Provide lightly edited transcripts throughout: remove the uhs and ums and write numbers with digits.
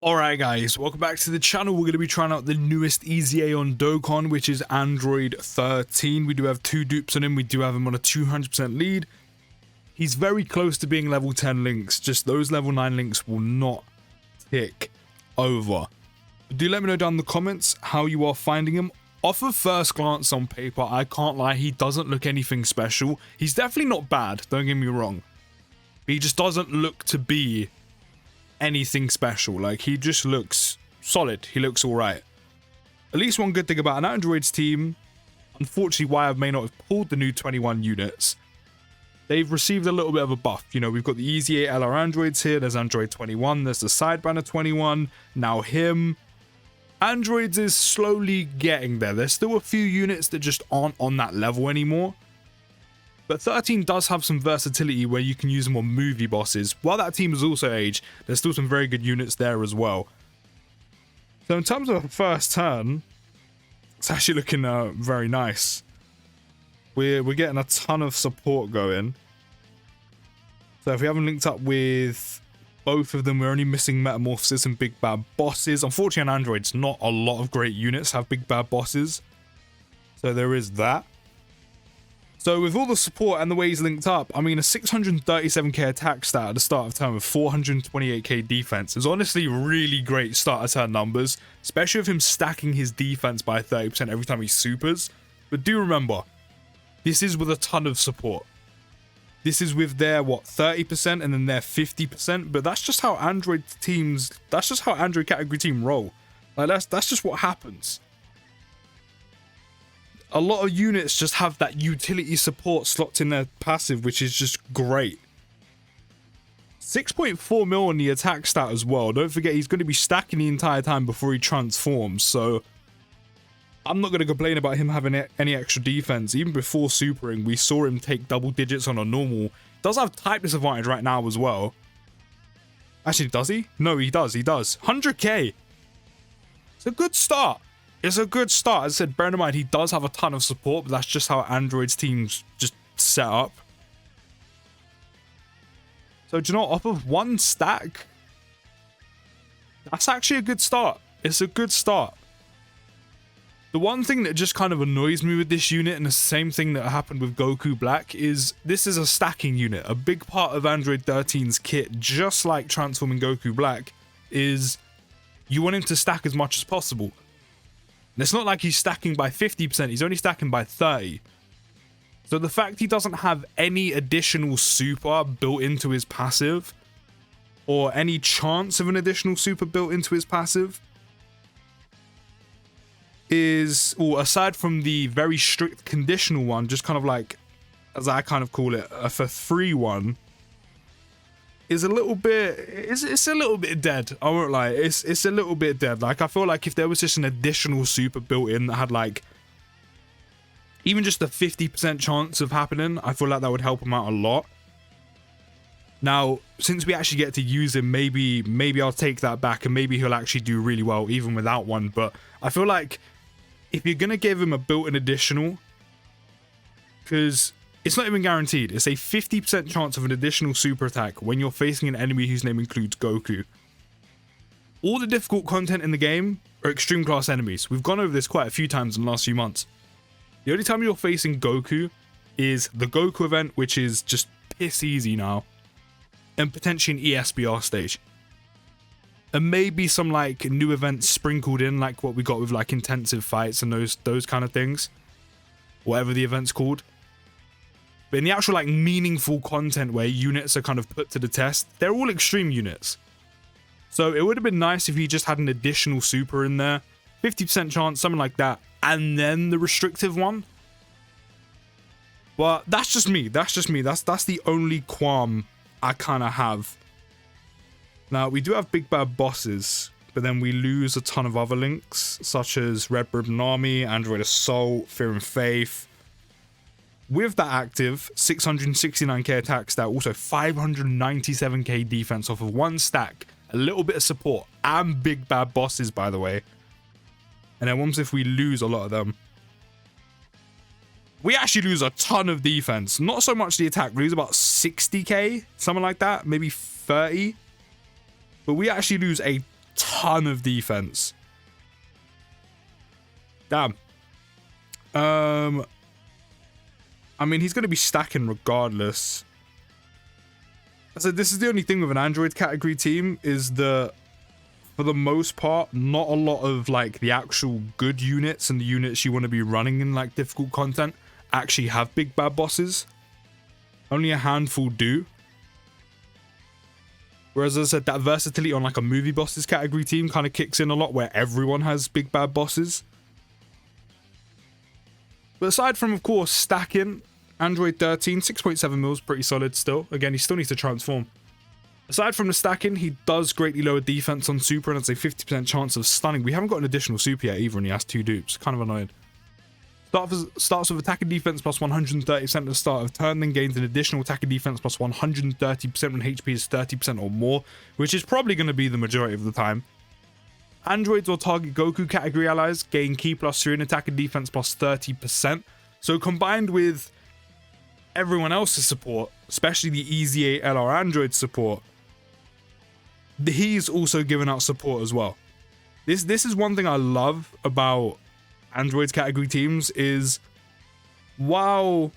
Alright guys, welcome back to the channel. We're going to be trying out the newest EZA on Dokkan, which is Android 13. We do have 2 dupes on him. We do have him on a 200% lead. He's very close to being level 10 links. Just those level 9 links will not tick over. Do let me know down in the comments how you are finding him. Off of first glance on paper, I can't lie, he doesn't look anything special. He's definitely not bad, don't get me wrong. But he just doesn't look to be anything special. Like, he just looks solid. He looks alright. At least one good thing about an Android's team, unfortunately why I may not have pulled the new 21 units, they've received a little bit of a buff. You know, we've got the EZA AGL Androids here, there's Android 21, there's the side banner 21, now him. Androids is slowly getting there. There's still a few units that just aren't on that level anymore. But 13 does have some versatility where you can use them on movie bosses. While that team is also aged, there's still some very good units there as well. So in terms of a first turn, it's actually looking very nice. We're getting a ton of support going. So if we haven't linked up with both of them, we're only missing Metamorphosis and Big Bad Bosses. Unfortunately on Androids, not a lot of great units have Big Bad Bosses. So there is that. So with all the support and the way he's linked up, I mean, a 637k attack stat at the start of turn with 428k defense is honestly really great start of turn numbers, especially with him stacking his defense by 30% every time he supers. But do remember, this is with a ton of support. This is with their, what, 30% and then their 50%, but that's just how Android teams, that's just how Android category team roll. Like, that's just what happens. A lot of units just have that utility support slots in their passive, which is just great. 6.4 mil on the attack stat as well. Don't forget, he's going to be stacking the entire time before he transforms, so I'm not going to complain about him having any extra defense. Even before supering, we saw him take double digits on a normal. Does have type disadvantage right now as well. Actually, does he? No, he does. 100k. It's a good start. It's a good start. As I said, bear in mind, he does have a ton of support, but that's just how Android's teams just set up. So, do you know what? Off of one stack, that's actually a good start. It's a good start. The one thing that just kind of annoys me with this unit, and the same thing that happened with Goku Black, is this is a stacking unit. A big part of Android 13's kit, just like transforming Goku Black, is you want him to stack as much as possible. And it's not like he's stacking by 50%, he's only stacking by 30%. So the fact he doesn't have any additional super built into his passive, or any chance of an additional super built into his passive, is, or aside from the very strict conditional one, just kind of like, as I kind of call it, a for free one, is a little bit, it's a little bit dead. I won't lie, it's a little bit dead. Like, I feel like if there was just an additional super built in that had like even just a 50% chance of happening, I feel like that would help him out a lot. Now, since we actually get to use him, maybe I'll take that back and maybe he'll actually do really well even without one. But I feel like if you're gonna give him a built-in additional, because it's not even guaranteed. It's a 50% chance of an additional super attack when you're facing an enemy whose name includes Goku. All the difficult content in the game are extreme class enemies. We've gone over this quite a few times in the last few months. The only time you're facing Goku is the Goku event, which is just piss easy now, and potentially an ESBR stage. And maybe some like new events sprinkled in, like what we got with like intensive fights and those kind of things. Whatever the event's called. But in the actual like meaningful content where units are kind of put to the test, they're all extreme units. So it would have been nice if he just had an additional super in there, 50% chance, something like that, and then the restrictive one. But that's just me. That's the only qualm I kind of have. Now we do have Big Bad Bosses, but then we lose a ton of other links, such as Red Ribbon Army, Android Assault, Fear and Faith. With that active, 669k attack stat, also 597k defense off of one stack, a little bit of support, and Big Bad Bosses, by the way. And then once if we lose a lot of them, we actually lose a ton of defense. Not so much the attack, we lose about 60k, something like that, maybe 30. But we actually lose a ton of defense. Damn. I mean, he's going to be stacking regardless. So this is the only thing with an Android category team, is that for the most part, not a lot of like the actual good units and the units you want to be running in like difficult content actually have big bad bosses. Only a handful do. Whereas, as I said, that versatility on like a movie bosses category team kind of kicks in a lot, where everyone has big bad bosses. But aside from, of course, stacking, Android 13, 6.7 mils, pretty solid still. Again, he still needs to transform. Aside from the stacking, he does greatly lower defense on super, and it's a 50% chance of stunning. We haven't got an additional super yet either, and he has 2 dupes. Kind of annoying. Starts with attack and defense plus 130% at the start of turn, then gains an additional attack and defense plus 130% when HP is 30% or more, which is probably going to be the majority of the time. Androids or target Goku category allies gain key plus 3 and attack and defense plus 30%. So combined with everyone else's support, especially the EZA AGL Android support, he's also giving out support as well. This is one thing I love about Android's category teams, is while,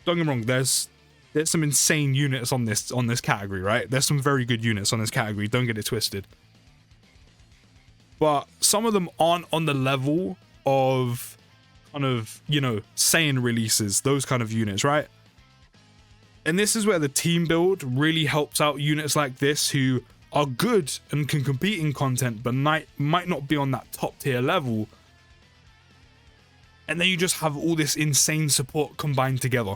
don't get me wrong, there's some insane units on this category, right? There's some very good units on this category, don't get it twisted. But some of them aren't on the level of kind of, you know, Saiyan releases, those kind of units, right? And this is where the team build really helps out units like this who are good and can compete in content, but might not be on that top tier level. And then you just have all this insane support combined together.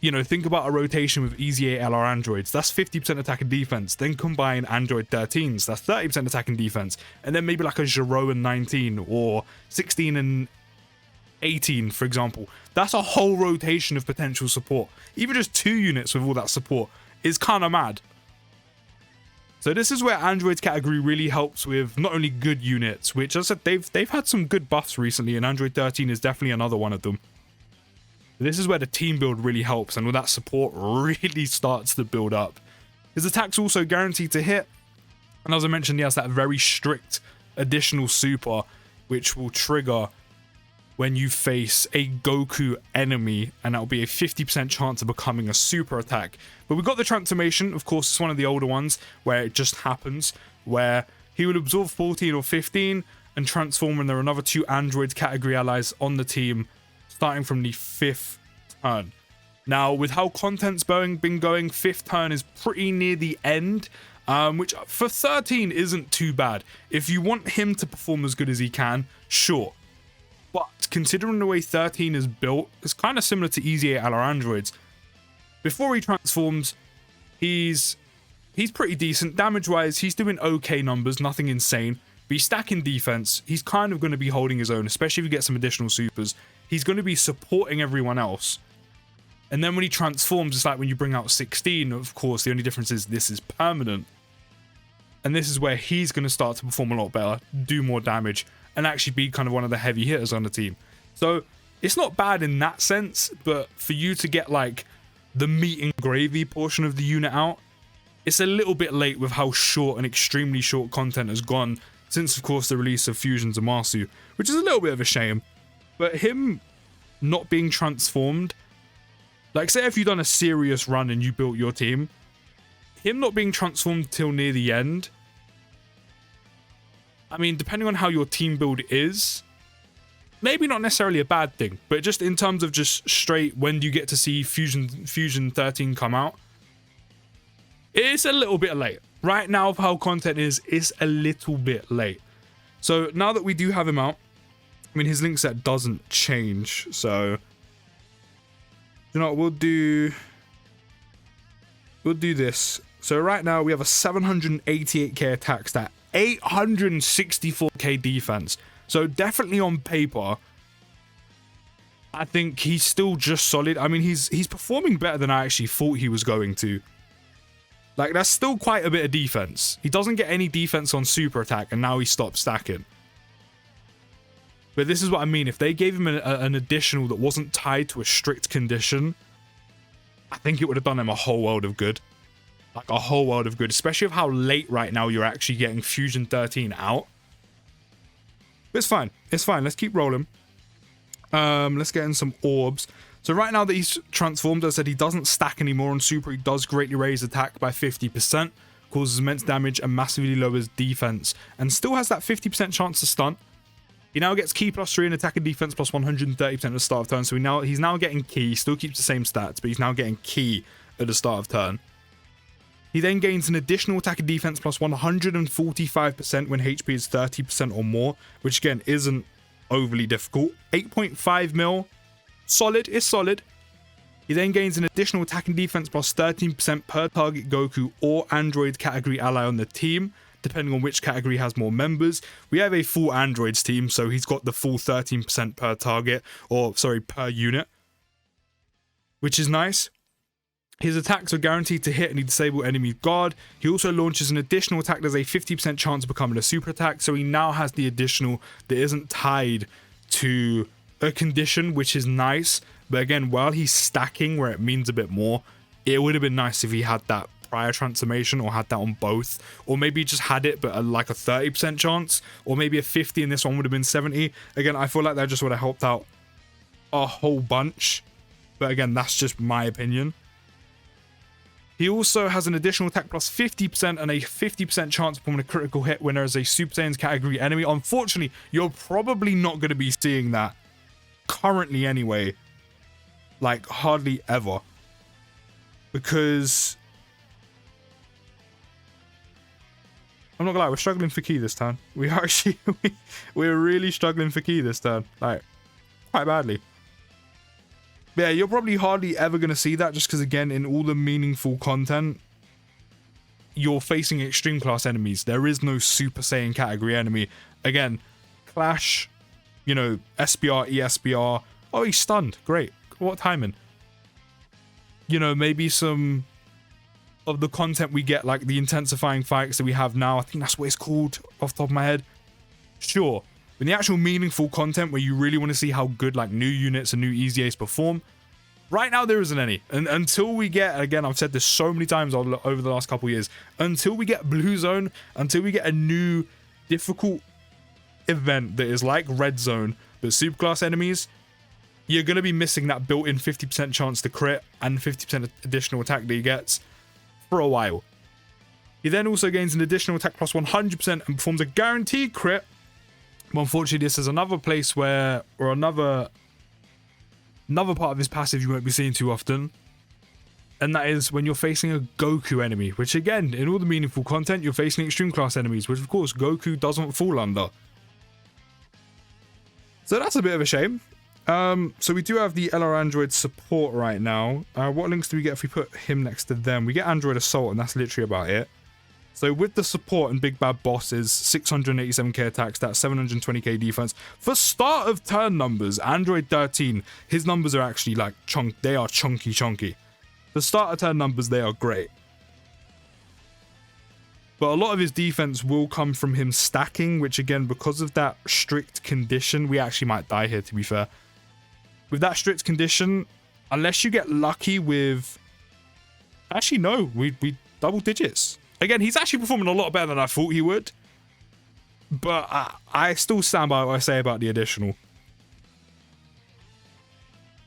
You know, think about a rotation with EZA AGL Androids. That's 50% attack and defense. Then combine Android 13s. That's 30% attack and defense. And then maybe like a Zero and 19 or 16 and 18, for example. That's a whole rotation of potential support. Even just 2 units with all that support is kind of mad. So this is where Android's category really helps with not only good units, which, as I said, they've had some good buffs recently, and Android 13 is definitely another one of them. This is where the team build really helps, and with that support really starts to build up. His attack's also guaranteed to hit, and as I mentioned, he has that very strict additional super, which will trigger when you face a Goku enemy, and that'll be a 50% chance of becoming a super attack. But we've got the transformation, of course, it's one of the older ones, where it just happens, where he would absorb 14 or 15, and transform when there are another 2 Android category allies on the team, starting from the 5th turn. Now, with how content's been going, 5th turn is pretty near the end, which for 13 isn't too bad. If you want him to perform as good as he can, sure. But considering the way 13 is built, it's kind of similar to EZA AGL Androids. Before he transforms, he's pretty decent. Damage-wise, he's doing okay numbers, nothing insane. But he's stacking defense. He's kind of going to be holding his own, especially if you get some additional supers. He's going to be supporting everyone else. And then when he transforms, it's like when you bring out 16, of course, the only difference is this is permanent. And this is where he's going to start to perform a lot better, do more damage, and actually be kind of one of the heavy hitters on the team. So it's not bad in that sense, but for you to get like the meat and gravy portion of the unit out, it's a little bit late with how short and extremely short content has gone since, of course, the release of Fusion Zamasu, which is a little bit of a shame. But him not being transformed, like say if you've done a serious run and you built your team, him not being transformed till near the end, I mean, depending on how your team build is, maybe not necessarily a bad thing, but just in terms of just straight when do you get to see Fusion 13 come out, it's a little bit late. Right now, of how content is, it's a little bit late. So now that we do have him out, I mean, his link set doesn't change, so you know what, we'll do this. So right now we have a 788k attack stat, 864k defense. So definitely on paper, I think he's still just solid. I mean, he's performing better than I actually thought he was going to. Like, that's still quite a bit of defense. He doesn't get any defense on super attack, and now he stopped stacking. But this is what I mean. If they gave him an additional that wasn't tied to a strict condition, I think it would have done him a whole world of good. like a whole world of good, especially of how late right now you're actually getting Fusion 13 out. But it's fine. It's fine. Let's keep rolling. Let's get in some orbs. So right now that he's transformed, as I said, he doesn't stack anymore on super. He does greatly raise attack by 50%, causes immense damage, and massively lowers defense, and still has that 50% chance to stun. He now gets key +3 in attack and defense plus 130% at the start of turn. So he's now getting key. He still keeps the same stats, but he's now getting key at the start of turn. He then gains an additional attack and defense plus 145% when HP is 30% or more, which again isn't overly difficult. 8.5 mil, solid, is solid. He then gains an additional attack and defense plus 13% per target Goku or Android category ally on the team, depending on which category has more members. We have a full Androids team, so he's got the full 13% per target, or sorry, per unit, which is nice. His attacks are guaranteed to hit any disabled enemy guard. He also launches an additional attack that has a 50% chance of becoming a super attack, so he now has the additional that isn't tied to a condition, which is nice. But again, while he's stacking where it means a bit more, it would have been nice if he had that prior transformation or had that on both, or maybe just had it but like a 30% chance, or maybe a 50 and this one would have been 70. Again, I feel like that just would have helped out a whole bunch, but again, that's just my opinion. He also has an additional attack plus 50% and a 50% chance of performing a critical hit when there is a Super Saiyan's category enemy. Unfortunately, you're probably not going to be seeing that currently anyway, like hardly ever, because I'm not gonna lie, we're struggling for key this turn. We are actually, we're really struggling for key this turn, like quite badly. But yeah, you're probably hardly ever going to see that, just because again, in all the meaningful content, you're facing extreme class enemies. There is no Super Saiyan category enemy. Again, Clash, you know, SBR, ESBR. Oh, he's stunned. Great. What timing? You know, maybe some of the content we get, like the intensifying fights that we have now. I think that's what it's called off the top of my head. Sure. But the actual meaningful content where you really want to see how good like new units and new EZAs perform, right now there isn't any. And until we get, again, I've said this so many times over the last couple of years, until we get Blue Zone, until we get a new difficult event that is like Red Zone, but superclass enemies, you're going to be missing that built-in 50% chance to crit and 50% additional attack that he gets for a while. He then also gains an additional attack plus 100% and performs a guaranteed crit. But unfortunately, this is another place where, or another part of his passive you won't be seeing too often. And that is when you're facing a Goku enemy, which again, in all the meaningful content, you're facing extreme class enemies, which of course Goku doesn't fall under. So that's a bit of a shame. So we do have the LR Android support right now. What links do we get if we put him next to them? We get Android Assault, and that's literally about it. So with the support and Big Bad Bosses, 687k attack stats, 720k defense. For start of turn numbers, Android 13, his numbers are actually like they are chunky. The start of turn numbers, they are great. But a lot of his defense will come from him stacking, which again, because of that strict condition, we actually might die here, to be fair. With that strict condition, unless you get lucky with... Actually, no, we double digits. Again, he's actually performing a lot better than I thought he would. But I still stand by what I say about the additional.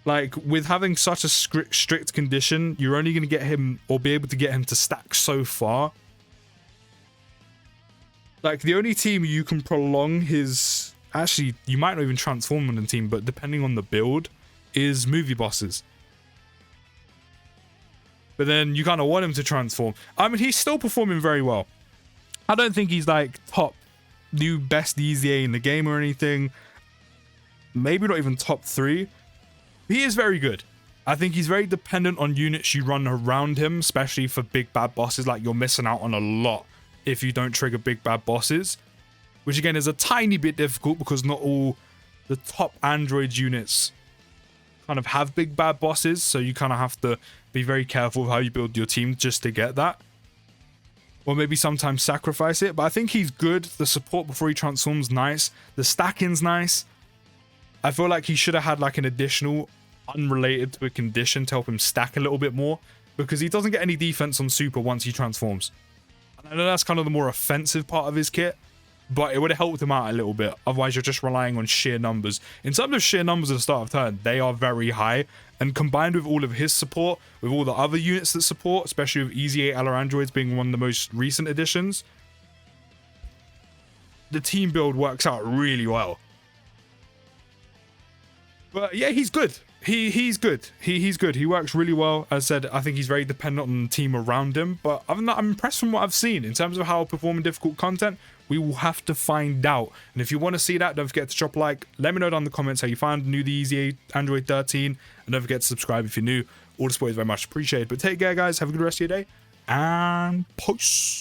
Like, with having such a strict condition, you're only going to get him, or be able to get him to stack so far. Like, the only team you can prolong his... Actually, you might not even transform on the team, but depending on the build, is movie bosses. But then you kind of want him to transform. I mean, he's still performing very well. I don't think he's like top new best EZA in the game or anything. Maybe not even top 3. He is very good. I think he's very dependent on units you run around him, especially for big bad bosses. Like, you're missing out on a lot if you don't trigger big bad bosses. Which again is a tiny bit difficult because not all the top Android units kind of have big bad bosses. So you kind of have to be very careful of how you build your team just to get that. Or maybe sometimes sacrifice it. But I think he's good. The support before he transforms, nice. The stacking's nice. I feel like he should have had like an additional unrelated to a condition to help him stack a little bit more. because he doesn't get any defense on super once he transforms. And I know that's kind of the more offensive part of his kit, but it would have helped him out a little bit. Otherwise, you're just relying on sheer numbers. In terms of sheer numbers at the start of turn, they are very high. And combined with all of his support, with all the other units that support, especially with EZA AGL androids being one of the most recent additions, the team build works out really well. But yeah, he's good. He's good. He's good. He works really well. As I said, I think he's very dependent on the team around him. But other than that, I'm impressed from what I've seen. In terms of how he'll perform in difficult content, we will have to find out. And if you want to see that, don't forget to drop a like. Let me know down in the comments how you found the EZA Android 13. And don't forget to subscribe if you're new. All the support is very much appreciated. But take care, guys. Have a good rest of your day. And peace.